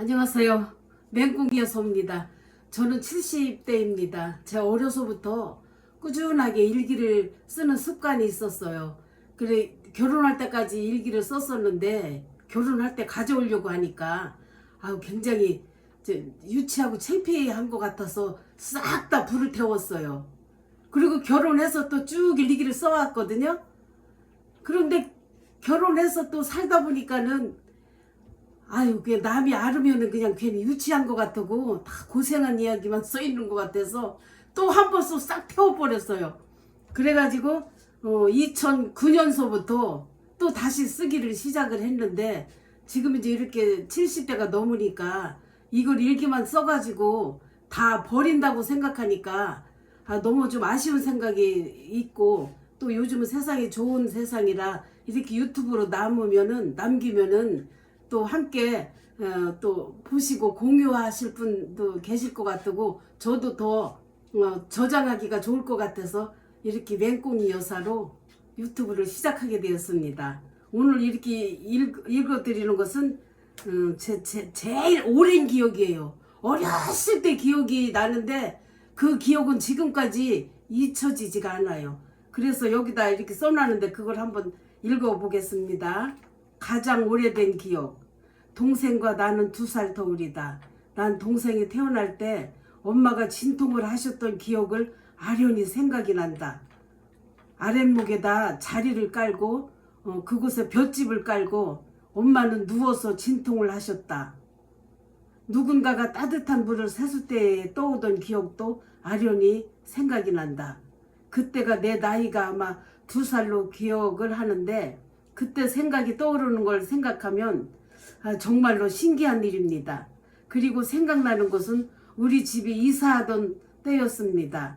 안녕하세요. 맹꽁이 여서입니다. 저는 70대입니다. 제가 어려서부터 꾸준하게 일기를 쓰는 습관이 있었어요. 그래 결혼할 때까지 일기를 썼었는데 결혼할 때 가져오려고 하니까 굉장히 유치하고 창피한 것 같아서 싹 다 불을 태웠어요. 그리고 결혼해서 또 쭉 일기를 써왔거든요. 그런데 결혼해서 또 살다 보니까는 그냥 남이 알으면은 그냥 괜히 유치한 것 같고 다 고생한 이야기만 써 있는 것 같아서 또 한 번 싹 태워버렸어요. 그래가지고 2009년서부터 또 다시 쓰기를 시작을 했는데 지금 이제 이렇게 70대가 넘으니까 이걸 일기만 써가지고 다 버린다고 생각하니까 너무 좀 아쉬운 생각이 있고, 또 요즘은 세상이 좋은 세상이라 이렇게 유튜브로 남기면은 또 함께 또 보시고 공유하실 분도 계실 것 같고, 저도 더 저장하기가 좋을 것 같아서 이렇게 맹꽁이 여사로 유튜브를 시작하게 되었습니다. 오늘 이렇게 읽어드리는 것은 제일 오랜 기억이에요. 어렸을 때 기억이 나는데 그 기억은 지금까지 잊혀지지가 않아요. 그래서 여기다 이렇게 써놨는데 그걸 한번 읽어보겠습니다. 가장 오래된 기억. 동생과 나는 2살 터울이다. 난 동생이 태어날 때 엄마가 진통을 하셨던 기억을 아련히 생각이 난다. 아랫목에다 자리를 깔고 그곳에 볏짚을 깔고 엄마는 누워서 진통을 하셨다. 누군가가 따뜻한 물을 세숫대에 떠오던 기억도 아련히 생각이 난다. 그때가 내 나이가 아마 2살로 기억을 하는데 그때 생각이 떠오르는 걸 생각하면 정말로 신기한 일입니다. 그리고 생각나는 것은 우리 집이 이사하던 때였습니다.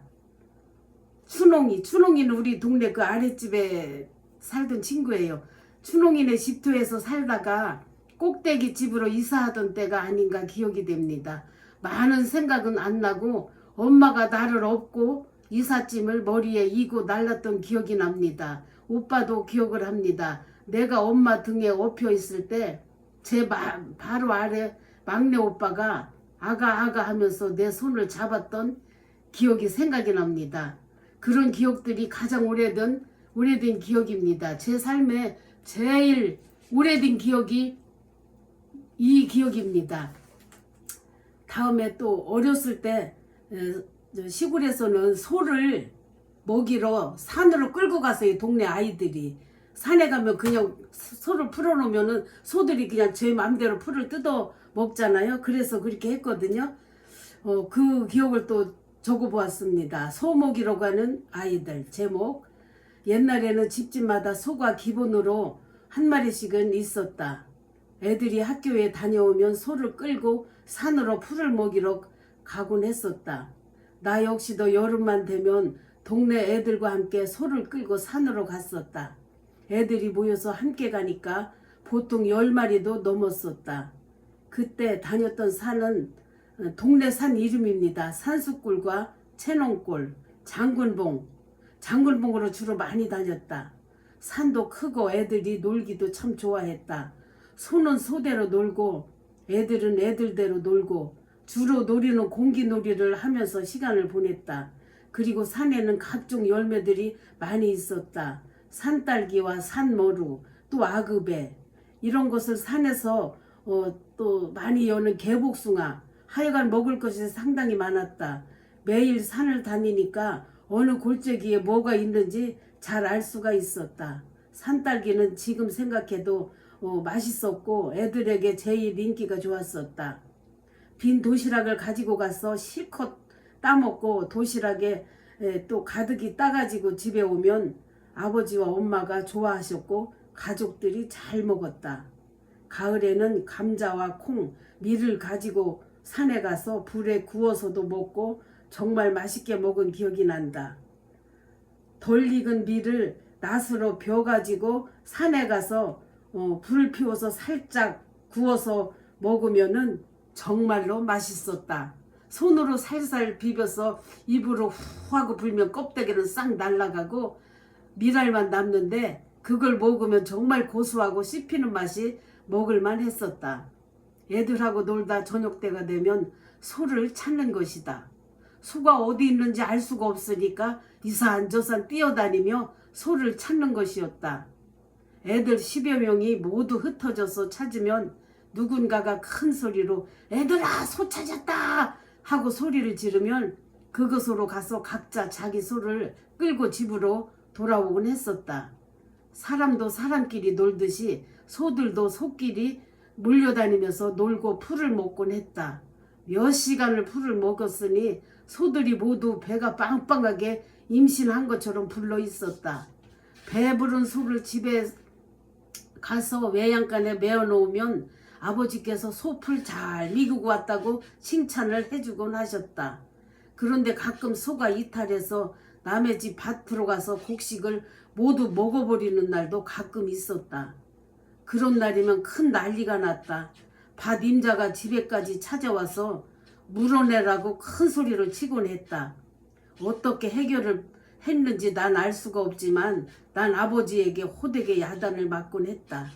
춘홍이는 우리 동네 그 아랫집에 살던 친구예요. 춘홍이네 집터에서 살다가 꼭대기 집으로 이사하던 때가 아닌가 기억이 됩니다. 많은 생각은 안 나고 엄마가 나를 업고 이삿짐을 머리에 이고 날랐던 기억이 납니다. 오빠도 기억을 합니다. 내가 엄마 등에 업혀 있을 때 제 바로 아래 막내 오빠가 아가 하면서 내 손을 잡았던 기억이 생각이 납니다. 그런 기억들이 가장 오래된 기억입니다. 제 삶에 제일 오래된 기억이 이 기억입니다. 다음에 또 어렸을 때 시골에서는 소를 먹이러 산으로 끌고 가서 동네 아이들이 산에 가면 그냥 소를 풀어놓으면은 소들이 그냥 제 마음대로 풀을 뜯어 먹잖아요. 그래서 그렇게 했거든요. 그 기억을 또 적어보았습니다. 소 먹이러 가는 아이들. 제목. 옛날에는 집집마다 소가 기본으로 한 마리씩은 있었다. 애들이 학교에 다녀오면 소를 끌고 산으로 풀을 먹이러 가곤 했었다. 나 역시도 여름만 되면 동네 애들과 함께 소를 끌고 산으로 갔었다. 애들이 모여서 함께 가니까 보통 10마리도 넘었었다. 그때 다녔던 산은 동네 산 이름입니다. 산수골과 채농골, 장군봉으로 주로 많이 다녔다. 산도 크고 애들이 놀기도 참 좋아했다. 소는 소대로 놀고 애들은 애들대로 놀고 주로 놀이는 공기놀이를 하면서 시간을 보냈다. 그리고 산에는 각종 열매들이 많이 있었다. 산딸기와 산머루, 또 아그배, 이런 것을 산에서 또 많이 여는 개복숭아, 하여간 먹을 것이 상당히 많았다. 매일 산을 다니니까 어느 골짜기에 뭐가 있는지 잘 알 수가 있었다. 산딸기는 지금 생각해도 맛있었고 애들에게 제일 인기가 좋았었다. 빈 도시락을 가지고 가서 실컷 따먹고 도시락에 또 가득히 따가지고 집에 오면 아버지와 엄마가 좋아하셨고 가족들이 잘 먹었다. 가을에는 감자와 콩, 밀을 가지고 산에 가서 불에 구워서도 먹고 정말 맛있게 먹은 기억이 난다. 덜 익은 밀을 낫으로 벼가지고 산에 가서 불을 피워서 살짝 구워서 먹으면은 정말로 맛있었다. 손으로 살살 비벼서 입으로 후 하고 불면 껍데기는 싹 날아가고 밀알만 남는데 그걸 먹으면 정말 고소하고 씹히는 맛이 먹을만 했었다. 애들하고 놀다 저녁 때가 되면 소를 찾는 것이다. 소가 어디 있는지 알 수가 없으니까 이산저산 뛰어다니며 소를 찾는 것이었다. 애들 10여 명이 모두 흩어져서 찾으면 누군가가 큰 소리로 애들아 소 찾았다 하고 소리를 지르면 그곳으로 가서 각자 자기 소를 끌고 집으로 돌아오곤 했었다. 사람도 사람끼리 놀듯이 소들도 소끼리 몰려다니면서 놀고 풀을 먹곤 했다. 몇 시간을 풀을 먹었으니 소들이 모두 배가 빵빵하게 임신한 것처럼 불러 있었다. 배부른 소를 집에 가서 외양간에 메어 놓으면 아버지께서 소풀 잘 미구고 왔다고 칭찬을 해주곤 하셨다. 그런데 가끔 소가 이탈해서 남의 집 밭으로 가서 곡식을 모두 먹어버리는 날도 가끔 있었다. 그런 날이면 큰 난리가 났다. 밭 임자가 집에까지 찾아와서 물어내라고 큰 소리를 치곤 했다. 어떻게 해결을 했는지 난 알 수가 없지만 난 아버지에게 호되게 야단을 맞곤 했다.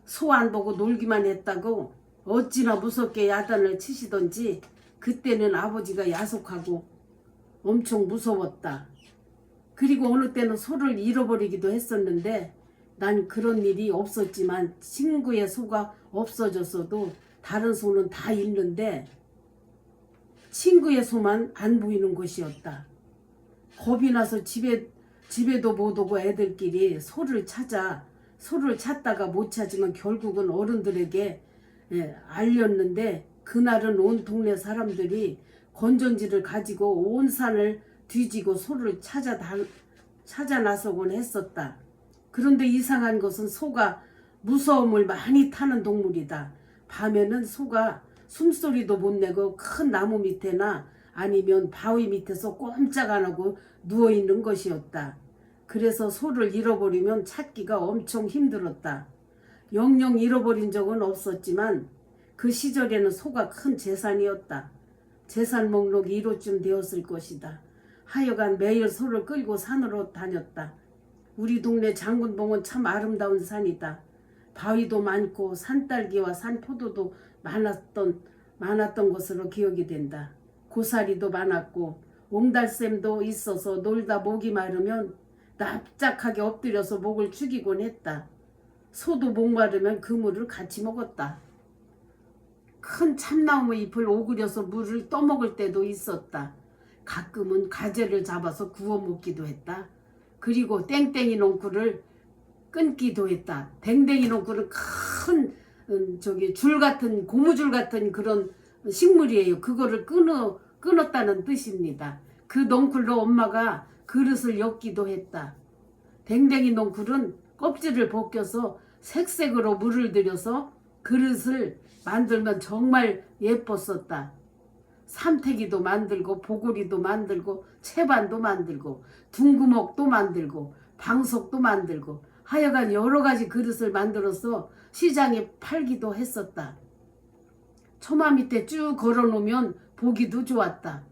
소 안 보고 놀기만 했다고 어찌나 무섭게 야단을 치시던지 그때는 아버지가 야속하고 엄청 무서웠다. 그리고 어느 때는 소를 잃어버리기도 했었는데 난 그런 일이 없었지만 친구의 소가 없어졌어도 다른 소는 다 있는데 친구의 소만 안 보이는 것이었다. 겁이 나서 집에도 못 오고 애들끼리 소를 찾다가 못 찾으면 결국은 어른들에게 알렸는데 그날은 온 동네 사람들이 건전지를 가지고 온 산을 뒤지고 소를 찾아 나서곤 했었다. 그런데 이상한 것은 소가 무서움을 많이 타는 동물이다. 밤에는 소가 숨소리도 못 내고 큰 나무 밑에나 아니면 바위 밑에서 꼼짝 안 하고 누워있는 것이었다. 그래서 소를 잃어버리면 찾기가 엄청 힘들었다. 영영 잃어버린 적은 없었지만 그 시절에는 소가 큰 재산이었다. 재산 목록이 1호쯤 되었을 것이다. 하여간 매일 소를 끌고 산으로 다녔다. 우리 동네 장군봉은 참 아름다운 산이다. 바위도 많고 산딸기와 산포도도 많았던 것으로 기억이 된다. 고사리도 많았고 옹달샘도 있어서 놀다 목이 마르면 납작하게 엎드려서 목을 축이곤 했다. 소도 목마르면 그물을 같이 먹었다. 큰 참나무 잎을 오그려서 물을 떠먹을 때도 있었다. 가끔은 가재를 잡아서 구워 먹기도 했다. 그리고 땡땡이 농구를 끊기도 했다. 댕댕이 농구는 큰 고무줄 같은 그런 식물이에요. 그거를 끊었다는 뜻입니다. 그 넝쿨로 엄마가 그릇을 엮기도 했다. 댕댕이 넝쿨은 껍질을 벗겨서 색색으로 물을 들여서 그릇을 만들면 정말 예뻤었다. 삼태기도 만들고 보고리도 만들고 채반도 만들고 둥구먹도 만들고 방석도 만들고 하여간 여러 가지 그릇을 만들어서 시장에 팔기도 했었다. 처마 밑에 쭉 걸어놓으면 보기도 좋았다.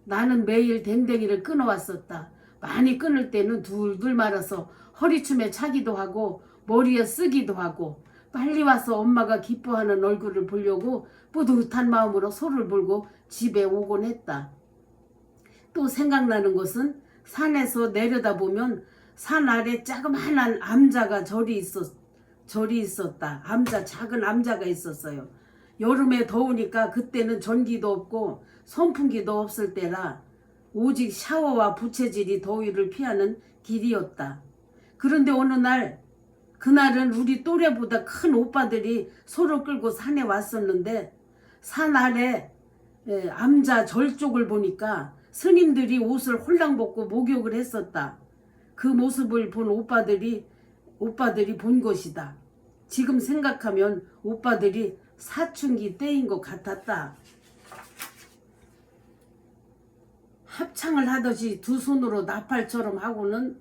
나는 매일 댕댕이를 끊어왔었다. 많이 끊을 때는 둘둘 말아서 허리춤에 차기도 하고 머리에 쓰기도 하고 빨리 와서 엄마가 기뻐하는 얼굴을 보려고 뿌듯한 마음으로 소를 몰고 집에 오곤 했다. 또 생각나는 것은 산에서 내려다보면 산 아래 자그마한 암자가 절이 있었다. 작은 암자가 있었어요. 여름에 더우니까 그때는 전기도 없고 선풍기도 없을 때라 오직 샤워와 부채질이 더위를 피하는 길이었다. 그런데 어느 날 그날은 우리 또래보다 큰 오빠들이 소를 끌고 산에 왔었는데 산 아래 암자 절 쪽을 보니까 스님들이 옷을 홀랑 벗고 목욕을 했었다. 그 모습을 본 오빠들이 본 것이다. 지금 생각하면 오빠들이 사춘기 때인 것 같았다. 합창을 하듯이 두 손으로 나팔처럼 하고는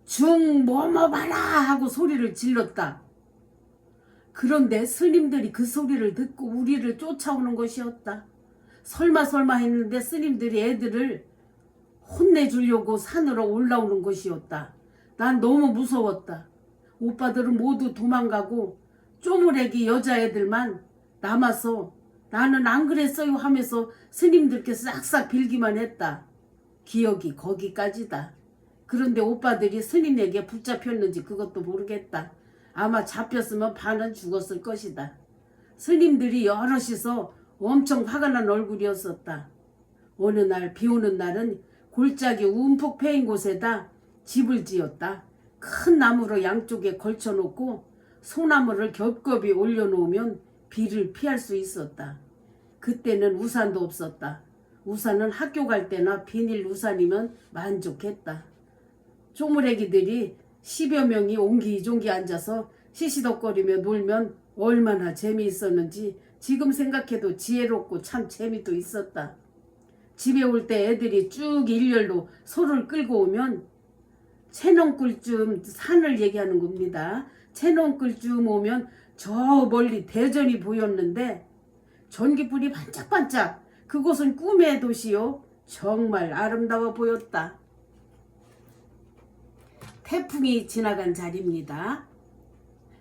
중 뭐뭐 봐라 하고 소리를 질렀다. 그런데 스님들이 그 소리를 듣고 우리를 쫓아오는 것이었다. 설마 했는데 스님들이 애들을 혼내주려고 산으로 올라오는 것이었다. 난 너무 무서웠다. 오빠들은 모두 도망가고 쪼무레기 여자애들만 남아서 나는 안 그랬어요 하면서 스님들께 싹싹 빌기만 했다. 기억이 거기까지다. 그런데 오빠들이 스님에게 붙잡혔는지 그것도 모르겠다. 아마 잡혔으면 반은 죽었을 것이다. 스님들이 여럿이서 엄청 화가 난 얼굴이었었다. 어느 날 비 오는 날은 골짜기 움푹 패인 곳에다 집을 지었다. 큰 나무로 양쪽에 걸쳐놓고 소나무를 겹겹이 올려놓으면 비를 피할 수 있었다. 그때는 우산도 없었다. 우산은 학교 갈 때나 비닐 우산이면 만족했다. 쪼무레기들이 10여 명이 옹기종기 앉아서 시시덕거리며 놀면 얼마나 재미있었는지 지금 생각해도 지혜롭고 참 재미도 있었다. 집에 올 때 애들이 쭉 일렬로 소를 끌고 오면 채농굴쯤 산을 얘기하는 겁니다. 채농굴쯤 오면 저 멀리 대전이 보였는데 전기불이 반짝반짝, 그곳은 꿈의 도시요. 정말 아름다워 보였다. 태풍이 지나간 자리입니다.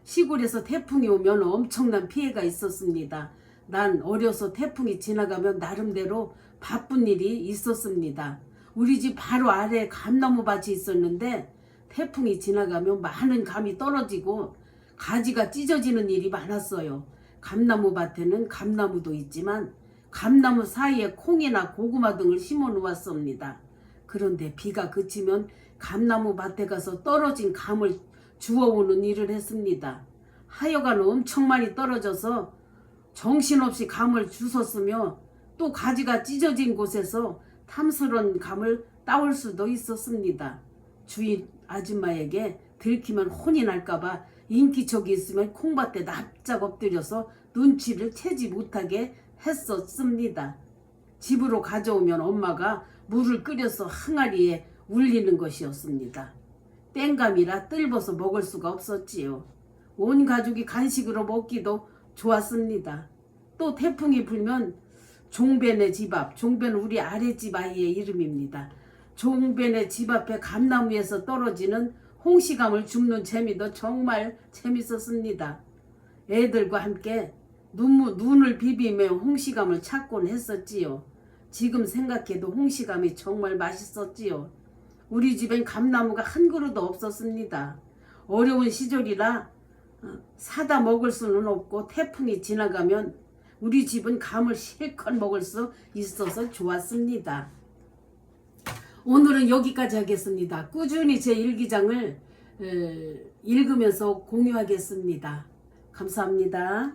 시골에서 태풍이 오면 엄청난 피해가 있었습니다. 난 어려서 태풍이 지나가면 나름대로 바쁜 일이 있었습니다. 우리 집 바로 아래에 감나무 밭이 있었는데 태풍이 지나가면 많은 감이 떨어지고 가지가 찢어지는 일이 많았어요. 감나무 밭에는 감나무도 있지만 감나무 사이에 콩이나 고구마 등을 심어 놓았습니다. 그런데 비가 그치면 감나무 밭에 가서 떨어진 감을 주워오는 일을 했습니다. 하여간 엄청 많이 떨어져서 정신없이 감을 주웠으며 또 가지가 찢어진 곳에서 탐스런 감을 따올 수도 있었습니다. 주인 아줌마에게 들키면 혼이 날까봐 인기척이 있으면 콩밭에 납작 엎드려서 눈치를 채지 못하게 했었습니다. 집으로 가져오면 엄마가 물을 끓여서 항아리에 울리는 것이었습니다. 땡감이라 뜰버서 먹을 수가 없었지요. 온 가족이 간식으로 먹기도 좋았습니다. 또 태풍이 불면 종배네 집 앞, 종배는 우리 아랫집 아이의 이름입니다. 종배네 집 앞에 감나무에서 떨어지는 홍시감을 줍는 재미도 정말 재밌었습니다. 애들과 함께 눈을 비비며 홍시감을 찾곤 했었지요. 지금 생각해도 홍시감이 정말 맛있었지요. 우리 집엔 감나무가 한 그루도 없었습니다. 어려운 시절이라 사다 먹을 수는 없고 태풍이 지나가면 우리 집은 감을 실컷 먹을 수 있어서 좋았습니다. 오늘은 여기까지 하겠습니다. 꾸준히 제 일기장을 읽으면서 공유하겠습니다. 감사합니다.